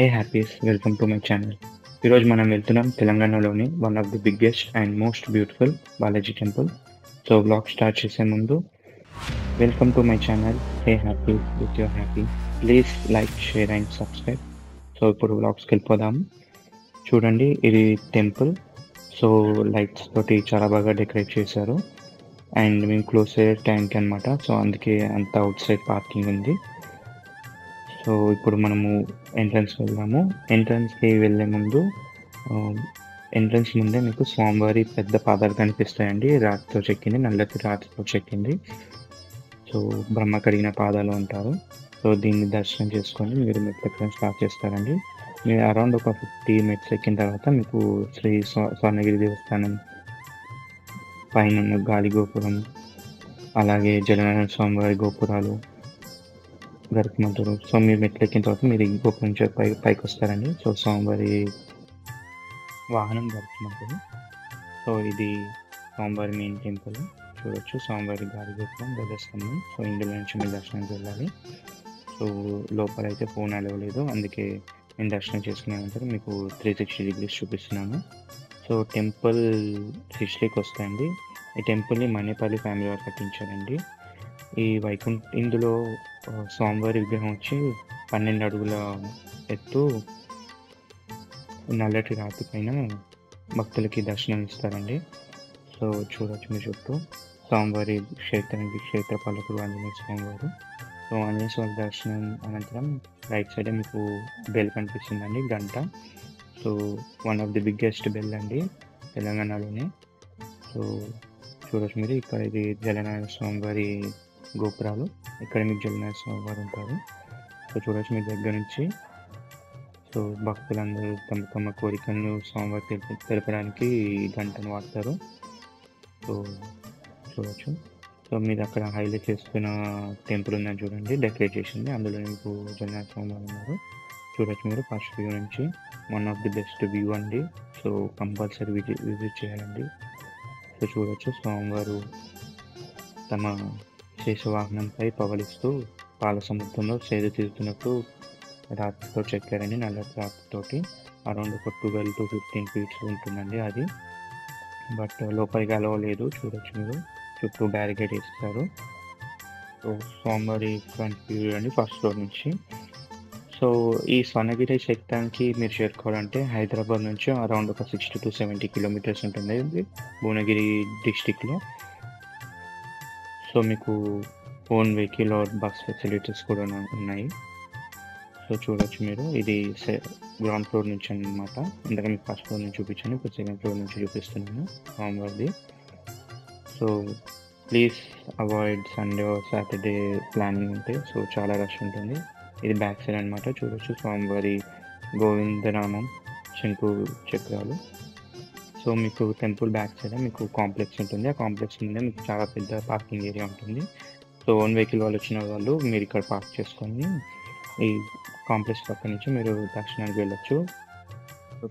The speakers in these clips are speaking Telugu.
A happies welcome to my channel. ఈరోజు మనం వెళ్తున్నాం తెలంగాణలోని one of the biggest and most beautiful Balaji temple. So blog start చేసే ముందు welcome to my channel a happy with your happy. Please like, share and subscribe. So ఇప్పుడు బ్లాగ్స్కి వెళ్ళిపోదాము. చూడండి, ఇది టెంపుల్. సో లైట్స్ తోటి చాలా బాగా డెకరేట్ చేశారు. అండ్ మేము క్లోజ్ అయ్యే ట్యాంక్ అనమాట. సో అందుకే అంత అవుట్ సైడ్ పార్కింగ్ ఉంది. సో ఇప్పుడు మనము ఎంట్రన్స్ వెళ్దాము. ఎంట్రన్స్కి వెళ్ళే ముందు ఎంట్రన్స్ ముందే మీకు స్వామివారి పెద్ద పాదాలు కనిపిస్తాయండి. రాతితో చెక్కింది, నల్లటి రాతితో చెక్కింది. సో బ్రహ్మ కడిగిన పాదాలు అంటారు. సో దీన్ని దర్శనం చేసుకొని మీరు మెట్లు ఎక్కడం స్టార్ట్ చేస్తారండి. మీరు అరౌండ్ ఒక 50 మెట్లు ఎక్కిన తర్వాత మీకు శ్రీ స్వర్ణగిరి దేవస్థానం పైన ఉన్న గాలి గోపురం, అలాగే జగన్నాథ స్వామివారి గోపురాలు, గరుకుమంటారు. సో మీరు మెట్లు ఎక్కిన తర్వాత మీరు ఈ గోపురం నుంచి పైకి వస్తారండి. సో స్వామివారి వాహనం గరుకుమంటారు. సో ఇది స్వామివారి మెయిన్ టెంపుల్. చూడొచ్చు స్వామివారి గాలి గోపురం, ధ్వజస్తంభం. సో ఇందులో నుంచి మీరు దర్శనానికి వెళ్ళాలి. సో లోపల అయితే ఫోన్ అలవ్ లేదు, అందుకే నేను దర్శనం చేసుకున్నానంటే మీకు 360 degrees చూపిస్తున్నాను. సో టెంపుల్ హిస్టరీకి వస్తాయండి. ఈ టెంపుల్ని మనేపల్లి ఫ్యామిలీ వారు కట్టించారండి. ఈ ఇందులో స్వామివారి విగ్రహం వచ్చి 12 అడుగుల ఎత్తు, నల్లటి రాతి పైన భక్తులకి దర్శనం ఇస్తారండి. సో చూడొచ్చు మీ చుట్టూ స్వామివారి క్షేత్ర పాలకుడు ఆంజనేయ స్వామివారు. సో ఆంజనేయ స్వామి దర్శనం అనంతరం రైట్ సైడ్ మీకు బెల్ కనిపిస్తుందండి, గంట. So one of the biggest bell అండి తెలంగాణలోనే. సో చూడొచ్చు మీరు ఇక్కడ ఇది జగన్నాథ స్వామివారి గోపురాలు. ఇక్కడ మీకు జగన్నాథ స్వామివారు ఉంటారు. సో చూడొచ్చు మీ దగ్గర నుంచి. సో భక్తులందరూ తమ కోరికలను స్వామివారి తెలపడానికి ఈ గంటను వాడతారు. సో చూడొచ్చు. సో మీరు అక్కడ హైలైట్ చేసుకున్న టెంపుల్ ఉందని చూడండి, డెకరేట్ చేసింది. అందులో మీకు జగన్నాథ స్వామివారు ఉన్నారు. చూడొచ్చు మీరు ఫస్ట్ వ్యూ నుంచి. One of the best view అండి. సో కంపల్సరీ విజిట్ చేయాలండి. సో చూడొచ్చు స్వామివారు తమ శేషవాహనంపై పవలిస్తూ పాల సముద్రంలో సేద తీరుతున్నట్టు రాతితో చెక్కారండి, నల్లటి రాతితోటి. అరౌండ్ ఒక 12 to 15 feet ఉంటుందండి అది. బట్ లోపలికి అలవ లేదు. చూడొచ్చు మీరు, చుట్టూ బ్యారికేడ్ వేస్తారు. సో స్వామివారి ఫ్రంట్ వ్యూ అండి ఫస్ట్ ఫ్లోర్ నుంచి. సో ఈ స్వర్ణగిరి ఎక్కడానికి మీరు చేరుకోవాలంటే హైదరాబాద్ నుంచి అరౌండ్ ఒక 60 to 70 kilometers ఉంటుంది ఇది భువనగిరి డిస్టిక్లో. సో మీకు own vehicle or bus facilities కూడా ఉన్నాయి. సో చూడొచ్చు మీరు, ఇది గ్రౌండ్ ఫ్లోర్ నుంచి అనమాట. ఇందాక మీకు ఫస్ట్ ఫ్లోర్ నుంచి చూపించాను, ఇప్పుడు సెకండ్ ఫ్లోర్ నుంచి చూపిస్తున్నాను స్వామివారిది. So please avoid Sunday or Saturday planning ఉంటే. సో చాలా రష్ ఉంటుంది. ఇది బ్యాక్ సైడ్ అనమాట. చూడొచ్చు స్వామివారి గోవిందనామం, శంకు చక్రాలు. సో మీకు టెంపుల్ బ్యాక్ సైడ్ మీకు కాంప్లెక్స్ ఉంటుంది. ఆ కాంప్లెక్స్ మీద మీకు చాలా పెద్ద పార్కింగ్ ఏరియా ఉంటుంది. సో ఓన్ వెహికల్ వాళ్ళు వచ్చిన వాళ్ళు మీరు ఇక్కడ పార్క్ చేసుకొని ఈ కాంప్లెక్స్ పక్క నుంచి మీరు దర్శనానికి వెళ్ళొచ్చు.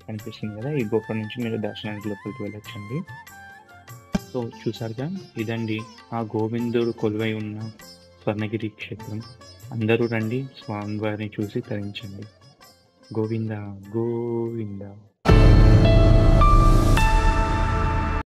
కనిపిస్తుంది కదా, ఈ గోపురం నుంచి మీరు దర్శనానికి లోపలికి వెళ్ళొచ్చండి. సో చూసారుగా, ఇదండి ఆ గోవిందుడు కొలువై ఉన్న స్వర్ణగిరి క్షేత్రం. అందరూ రండి, స్వామివారిని చూసి తరించండి. గోవింద గోవింద.